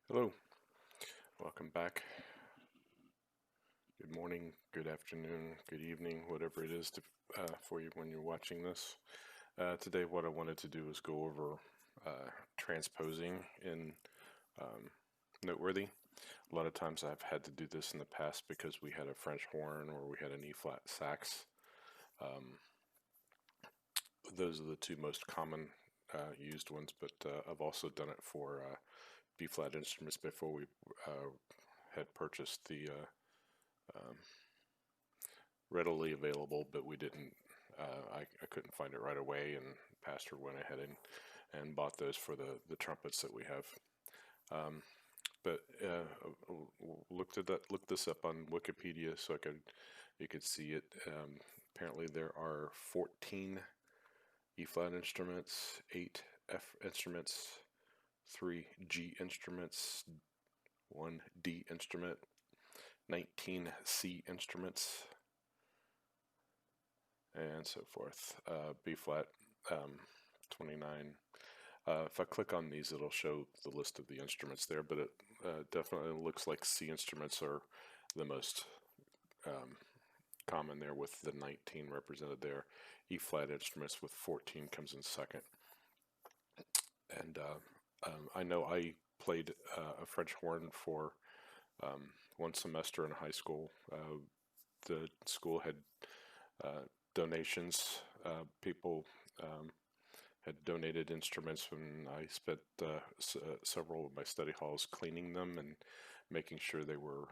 Hello, welcome back. Good morning, good afternoon, good evening, whatever it is for you when you're watching this. Today, what I wanted to do is go over transposing in um, Noteworthy. A lot of times I've had to do this in the past because we had a French horn or we had an E-flat sax. Um, those are the two most common used ones, but I've also done it for B-flat instruments before we had purchased the um, readily available, but we didn't. I couldn't find it right away, and Pastor went ahead and bought those for the trumpets that we have. Um, but looked this up on Wikipedia so you could see it. Apparently, there are 14 E-flat instruments, 8 F instruments, 3 G instruments, 1 D instrument, 19 C instruments, and so forth. B flat, 29. If I click on these, it'll show the list of the instruments there, but it definitely looks like C instruments are the most um, common there, with the 19 represented there. E flat instruments with 14 comes in second. And I know I played a French horn for one semester in high school. The school had uh, donations. People had donated instruments, and I spent several of my study halls cleaning them and making sure they were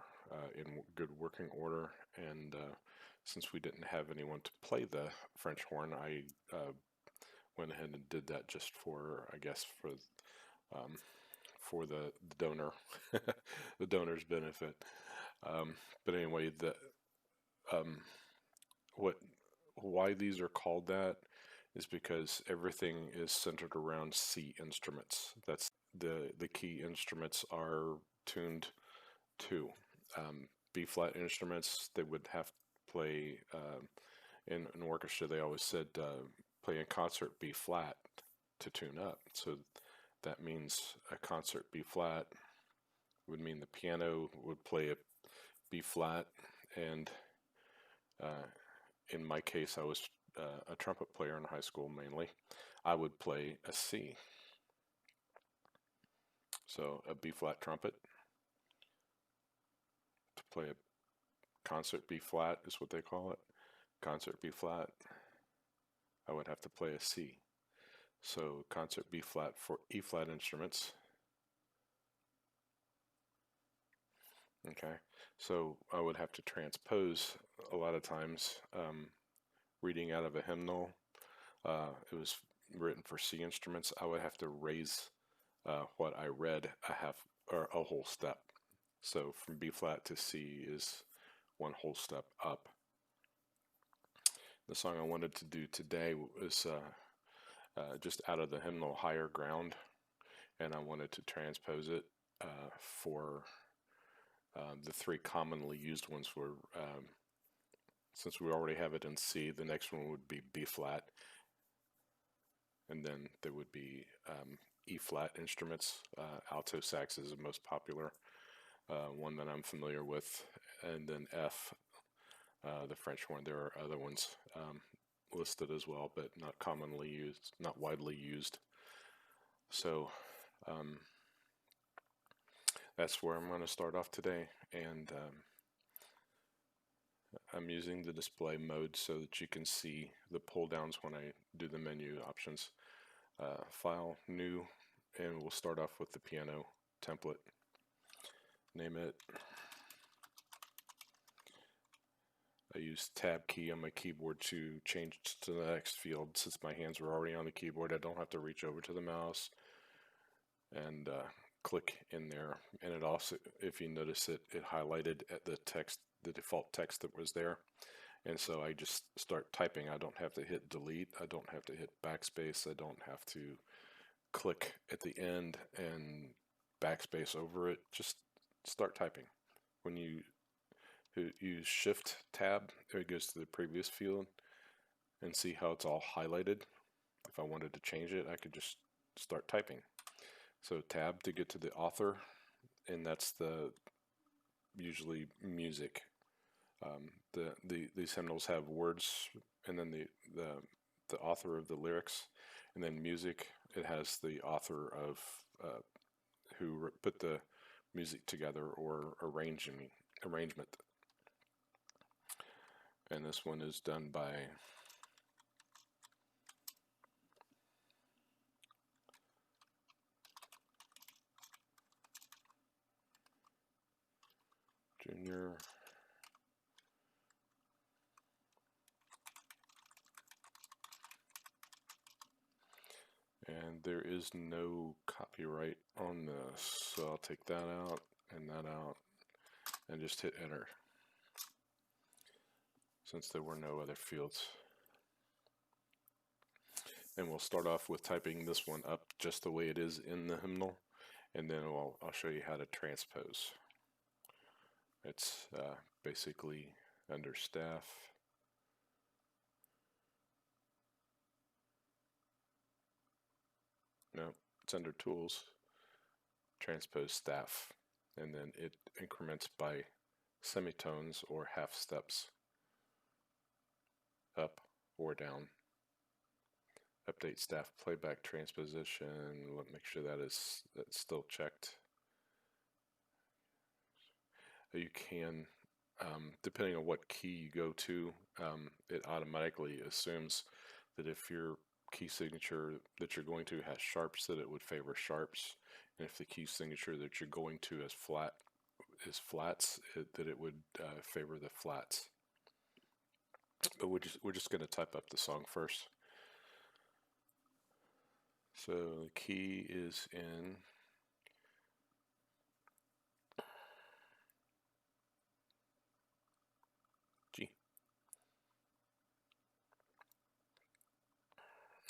in good working order. And since we didn't have anyone to play the French horn, I went ahead and did that just for, I guess, um, for the donor, the donor's benefit. But anyway, um, what why these are called that is because everything is centered around C instruments. That's the key instruments are tuned to. B flat instruments, they would have to play in an orchestra. They always said play in concert B flat to tune up. So that means a concert B flat would mean the piano would play a B flat, and uh, in my case, I was a trumpet player in high school mainly. I would play a C. So a B flat trumpet to play a concert B flat is what they call it. Concert B flat, I would have to play a C. So concert B flat for E flat instruments. Okay, so I would have to transpose a lot of times. Reading out of a hymnal, it was written for C instruments. I would have to raise what I read a half or a whole step. So from B flat to C is one whole step up. The song I wanted to do today was just out of the hymnal, Higher Ground, and I wanted to transpose it for the three commonly used ones were, since we already have it in C, the next one would be B flat, and then there would be E flat instruments. Alto sax is the most popular one that I'm familiar with, and then F, the French horn. There are other ones listed as well, but not commonly used, not widely used. So that's where I'm going to start off today, and I'm using the display mode so that you can see the pull downs when I do the menu options. File, new, and we'll start off with the piano template. Name it. I use tab key on my keyboard to change to the next field. Since my hands were already on the keyboard, I don't have to reach over to the mouse and click in there. And it also, if you notice it highlighted at the text, the default text that was there. And so I just start typing. I don't have to hit delete. I don't have to hit backspace. I don't have to click at the end and backspace over it. Just start typing. When you use shift tab, it goes to the previous field, and see how it's all highlighted. If I wanted to change it, I could just start typing. So tab to get to the author and that's usually music. These hymnals have words, and then the author of the lyrics, and then music. It has the author of who put the music together or arrangement. And this one is done by Junior. And there is no copyright on this, so I'll take that out and that out and just hit enter, since there were no other fields. And we'll start off with typing this one up just the way it is in the hymnal, and then I'll show you how to transpose. It's basically under staff. No, it's under tools, transpose staff, and then it increments by semitones or half steps, up or down. Update staff playback transposition. Let me make sure that's still checked. You can, depending on what key you go to, it automatically assumes that if your key signature that you're going to has sharps, that it would favor sharps, and if the key signature that you're going to is flats, that it would favor the flats. But we're just going to type up the song first. So the key is in G.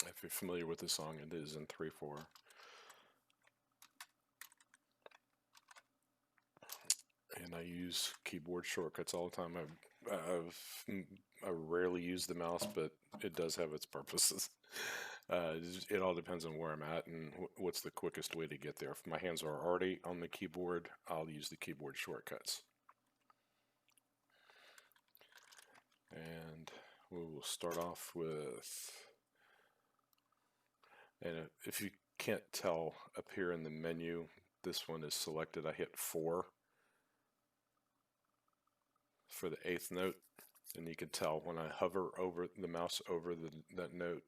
If you're familiar with the song, it is in 3/4. And I use keyboard shortcuts all the time. I rarely use the mouse, but it does have its purposes. It all depends on where I'm at and what's the quickest way to get there. If my hands are already on the keyboard, I'll use the keyboard shortcuts. And we will start off with, and if you can't tell up here in the menu, this one is selected. I hit 4 for the 8th note, and you can tell when I hover over the mouse over that note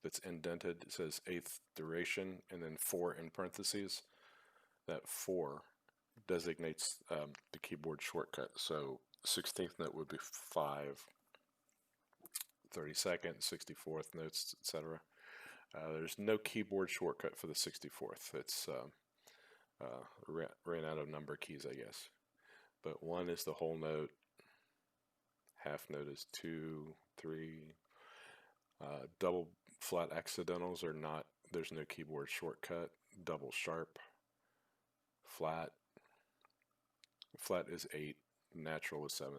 that's indented, it says 8th duration and then 4 in parentheses. That 4 designates the keyboard shortcut. So 16th note would be 5, 32nd, 64th notes, etc. There's no keyboard shortcut for the 64th. It's ran out of number keys, I guess. But 1 is the whole note. Half note is 2, 3. Double flat accidentals are not, there's no keyboard shortcut. Double sharp, flat is 8, natural is 7,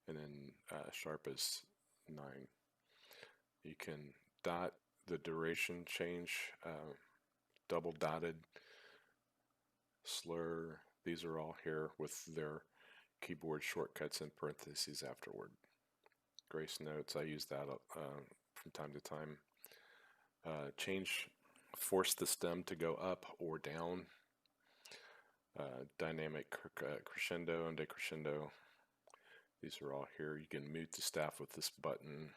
and then sharp is 9. You can dot the duration change, double dotted, slur. These are all here with their keyboard shortcuts in parentheses afterward. Grace notes, I use that from time to time. Force the stem to go up or down. Dynamic crescendo and decrescendo. These are all here. You can mute the staff with this button.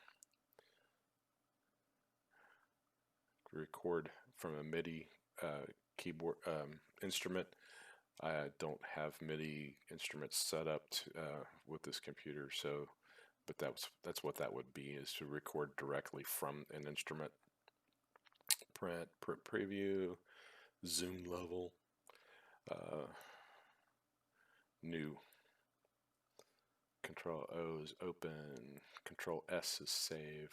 Record from a MIDI keyboard instrument. I don't have MIDI instruments set up with this computer, so but that's what that would be, is to record directly from an instrument. Print preview, zoom level, new. Control O is open, Control S is save,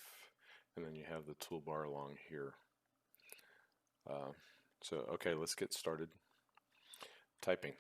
and then you have the toolbar along here. So okay, let's get started typing.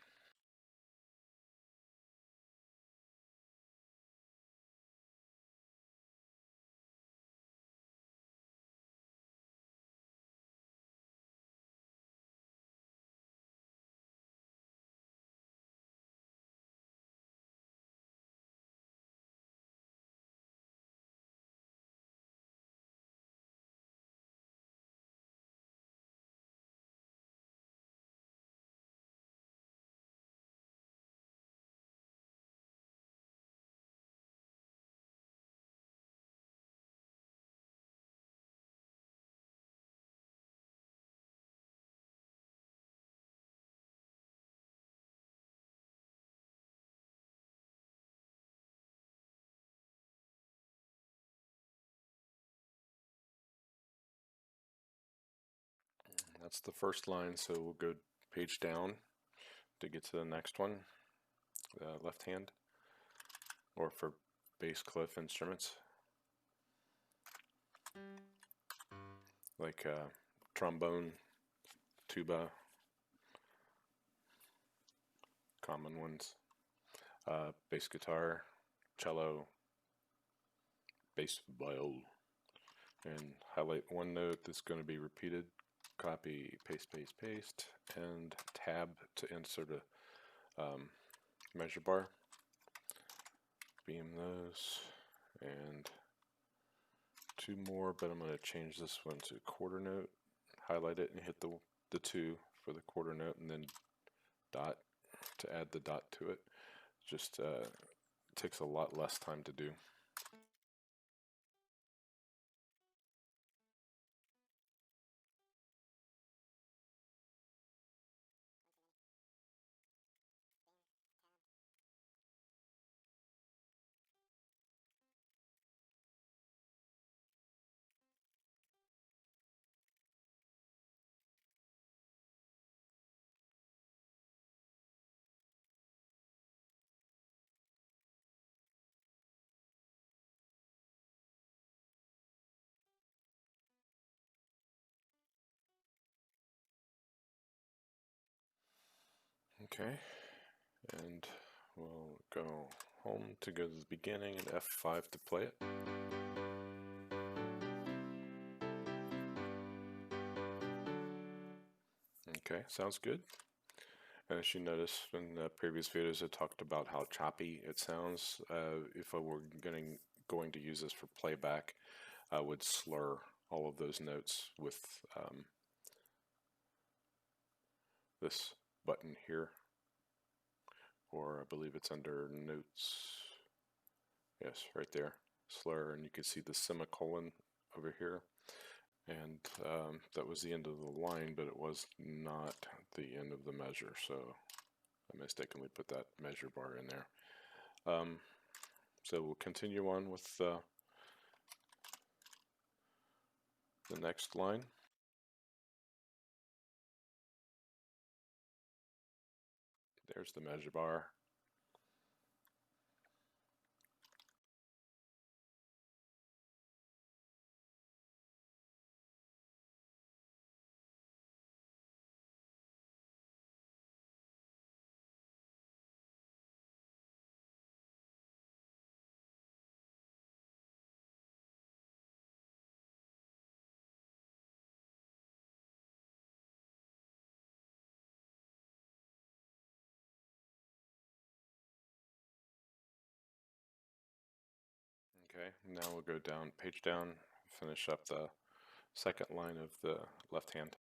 That's the first line, so we'll go page down to get to the next one, left hand, or for bass clef instruments, like trombone, tuba, common ones, bass guitar, cello, bass viol, and highlight one note that's going to be repeated, copy, paste, paste, paste, and tab to insert a measure bar, beam those, and two more, but I'm going to change this one to quarter note, highlight it and hit the 2 for the quarter note, and then dot to add the dot to it. Just takes a lot less time to do. Okay, and we'll go home to go to the beginning and F5 to play it. Okay, sounds good. And as you notice in the previous videos, I talked about how choppy it sounds. If I were going to use this for playback, I would slur all of those notes with this button here, or I believe it's under notes. Yes, right there, slur, and you can see the semicolon over here. And that was the end of the line, but it was not the end of the measure, so I mistakenly put that measure bar in there. So we'll continue on with the next line. There's the measure bar. Okay, now we'll go down, page down, finish up the second line of the left hand.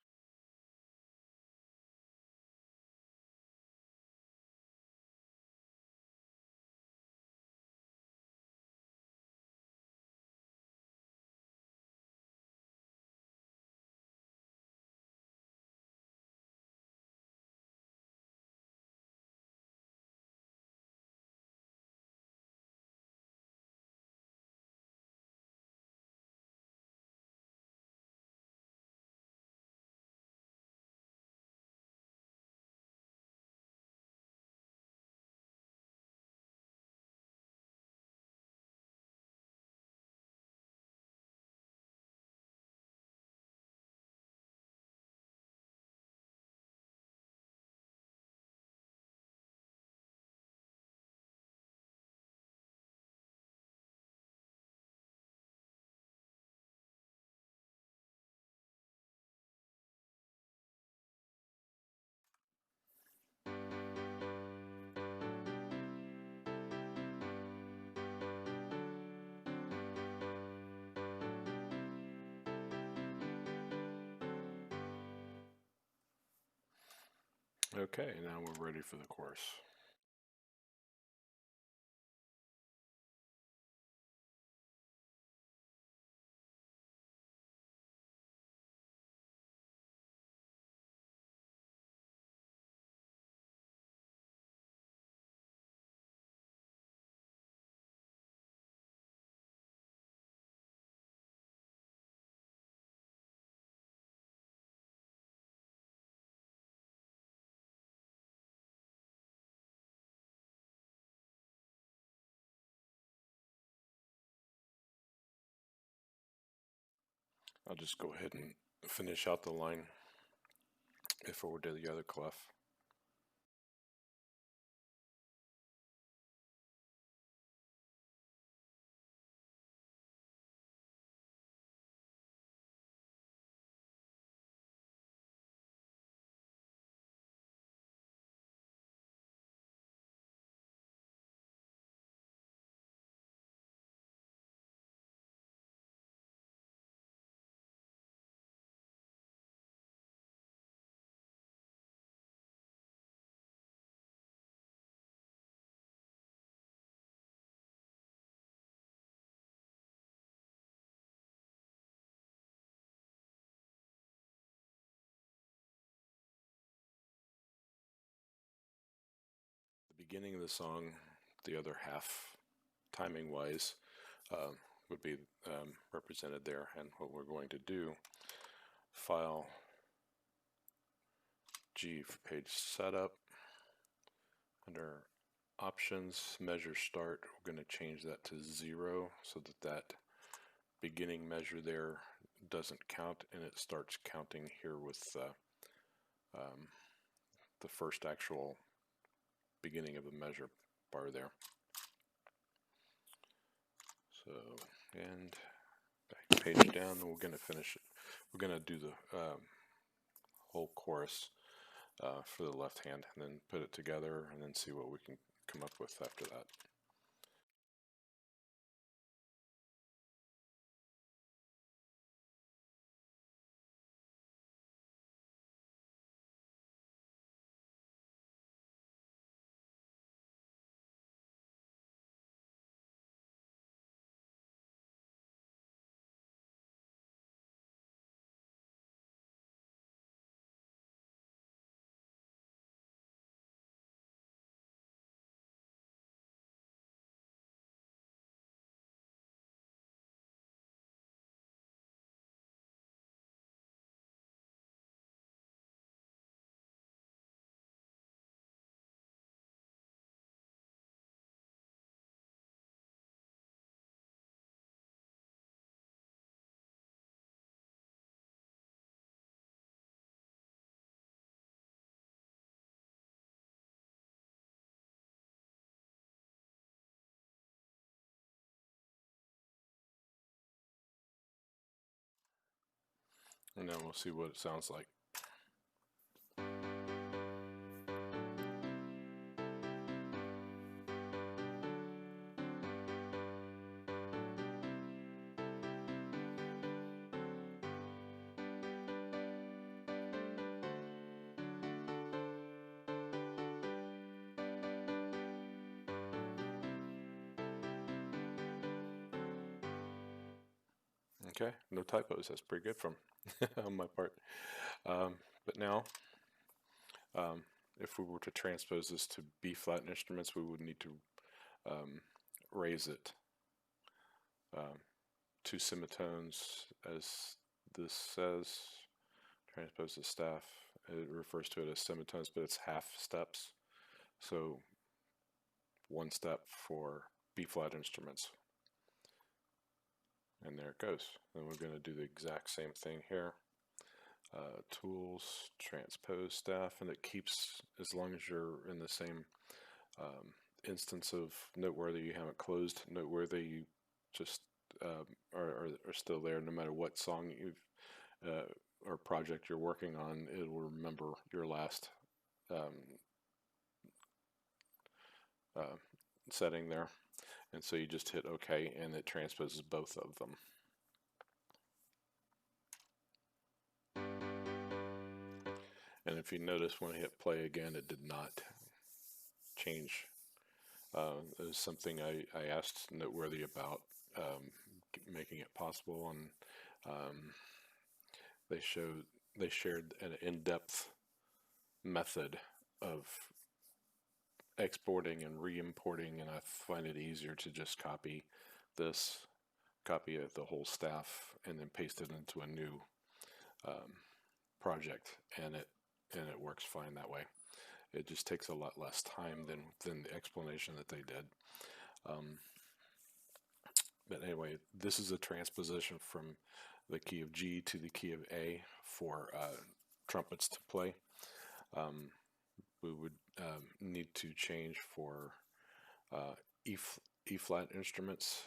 Okay, now we're ready for the chorus. I'll just go ahead and finish out the line before we do the other clef. The beginning of the song, the other half, timing wise, would be represented there. And what we're going to do, File G for page setup, under options, measure start, we're going to change that to 0 so that that beginning measure there doesn't count, and it starts counting here with the first actual beginning of the measure bar there. So, and back page down, and we're going to finish it. We're going to do the whole chorus for the left hand, and then put it together, and then see what we can come up with after that. And then we'll see what it sounds like. Okay, no typos. That's pretty good from on my part. But now, if we were to transpose this to B flat instruments, we would need to raise it 2 semitones, as this says. Transpose the staff. It refers to it as semitones, but it's half steps. So 1 step for B flat instruments. And there it goes. Then we're going to do the exact same thing here. Tools, transpose staff, and it keeps, as long as you're in the same instance of Noteworthy, you haven't closed Noteworthy, you just are still there. No matter what song you've or project you're working on, it will remember your last setting there. And so you just hit OK, and it transposes both of them. And if you notice, when I hit play again, it did not change. It was something I asked Noteworthy about making it possible, and they shared an in-depth method of exporting and re-importing, and I find it easier to just copy the whole staff and then paste it into a new project, and it works fine that way. It just takes a lot less time than the explanation that they did. But anyway, this is a transposition from the key of G to the key of A for trumpets to play. We would need to change for E flat instruments.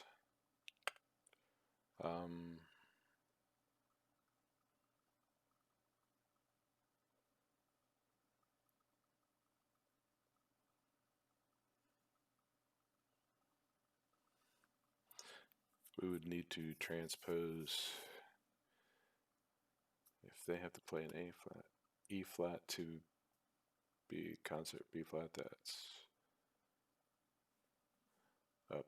We would need to transpose, if they have to play an A flat, E flat to B concert B flat, that's up.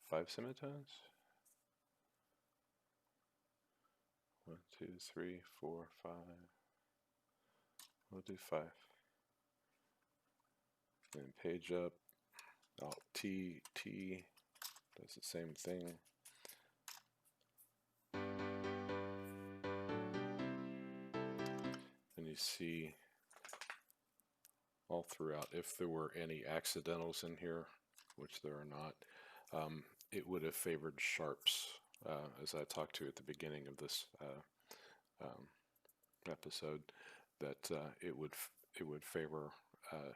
Five semitones? 1, 2, 3, 4, 5. We'll do 5. Then page up, Alt T, T does the same thing. And you see all throughout, if there were any accidentals in here, which there are not, it would have favored sharps, as I talked to at the beginning of this episode, that it would favor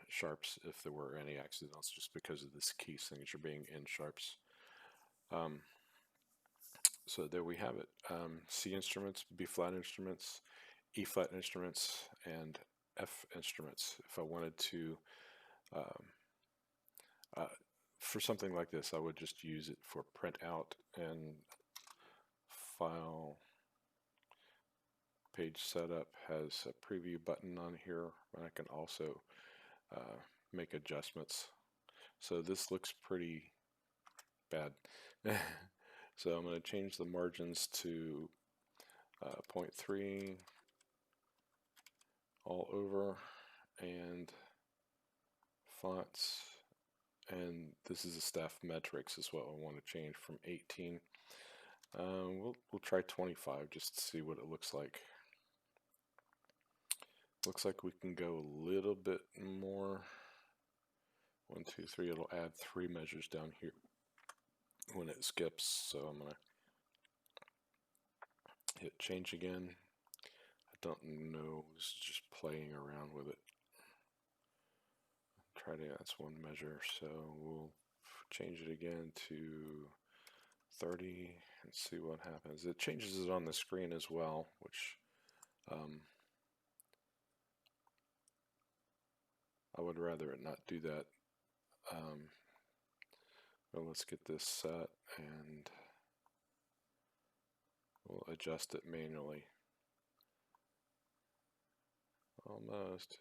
sharps if there were any accidentals, just because of this key signature being in sharps. So there we have it. C instruments, B flat instruments, E flat instruments, and F instruments. If I wanted to, for something like this, I would just use it for print out and file. Page setup has a preview button on here, and I can also make adjustments. So this looks pretty bad. So I'm going to change the margins to 0.3 all over, and fonts, and this is a staff metrics is what I want to change from 18. We'll try 25 just to see what it looks like. Looks like we can go a little bit more. 1, 2, 3. It'll add 3 measures down here when it skips. So I'm gonna hit change again. I don't know. This is just playing around with it. Try to. That's 1 measure. So we'll change it again to 30 and see what happens. It changes it on the screen as well, which I would rather it not do that. But let's get this set and we'll adjust it manually. Almost.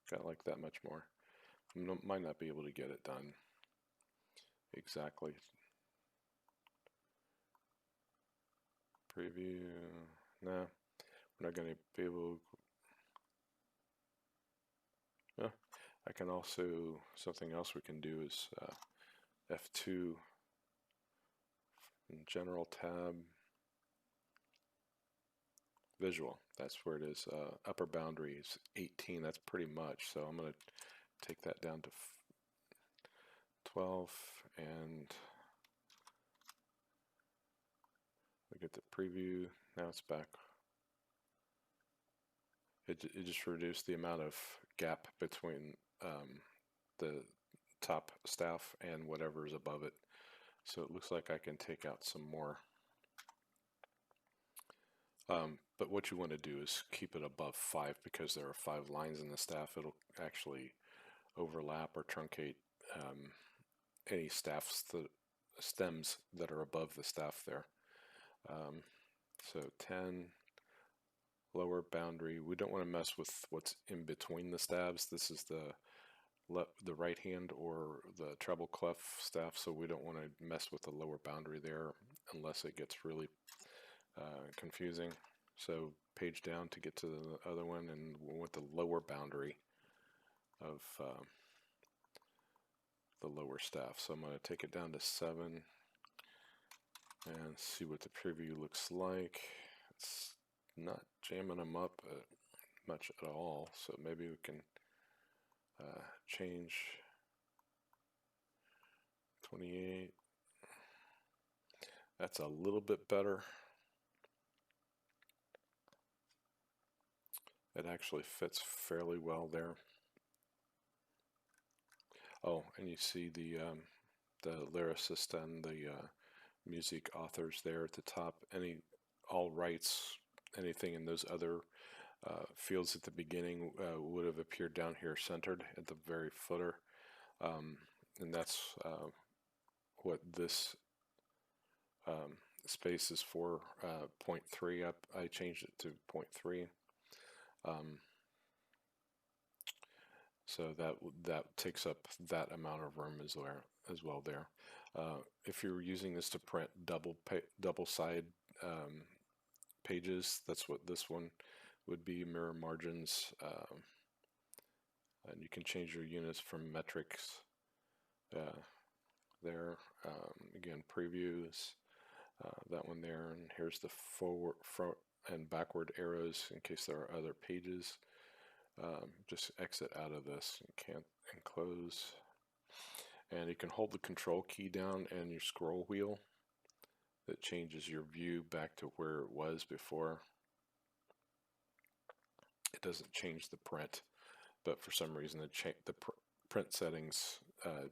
Got like that much more. Might not be able to get it done exactly. Preview. Nah, we're not going to be able. I can also, something else we can do is F2 General tab, Visual. That's where it is. Upper boundary is 18. That's pretty much. So I'm going to take that down to 12, and we get the preview. Now it's back. It just reduced the amount of gap between the top staff and whatever is above it. So it looks like I can take out some more. But what you want to do is keep it above 5, because there are 5 lines in the staff. It'll actually overlap or truncate any stems that are above the staff there. So 10, lower boundary. We don't want to mess with what's in between the stabs. This is the right hand or the treble clef staff, so we don't want to mess with the lower boundary there unless it gets really confusing. So page down to get to the other one, and we want the lower boundary of the lower staff. So I'm going to take it down to 7 and see what the preview looks like. It's not jamming them up much at all, so maybe we can change 28. That's a little bit better. It actually fits fairly well there. Oh, and you see the lyricist and the music authors there at the top. All rights, anything in those other fields at the beginning would have appeared down here centered at the very footer. And that's what this space is for. 0.3 up. I changed it to 0.3. So that takes up that amount of room as well there. If you're using this to print double side pages, that's what this one would be, mirror margins. And you can change your units from metrics there. Again, previews, that one there, and here's the forward, front, and backward arrows in case there are other pages. Just exit out of this and close. And you can hold the control key down and your scroll wheel. That changes your view back to where it was before. It doesn't change the print, but for some reason the print settings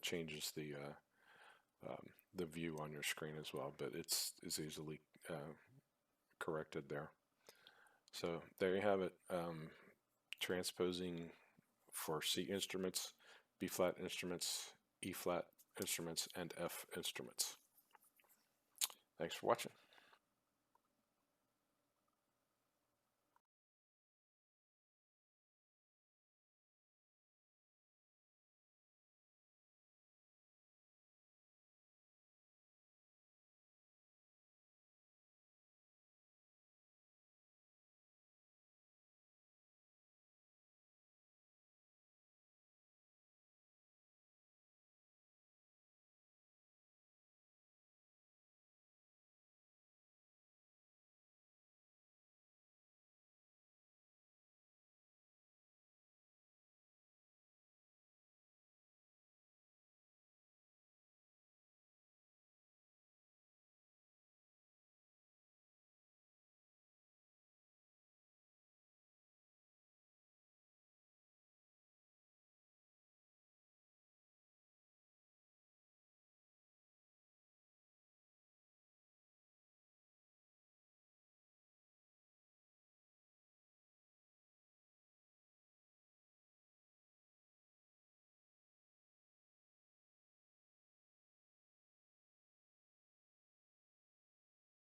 changes the view on your screen as well, but it's easily corrected there. So there you have it. Transposing for C instruments, B flat instruments, E flat instruments, and F instruments. Thanks for watching.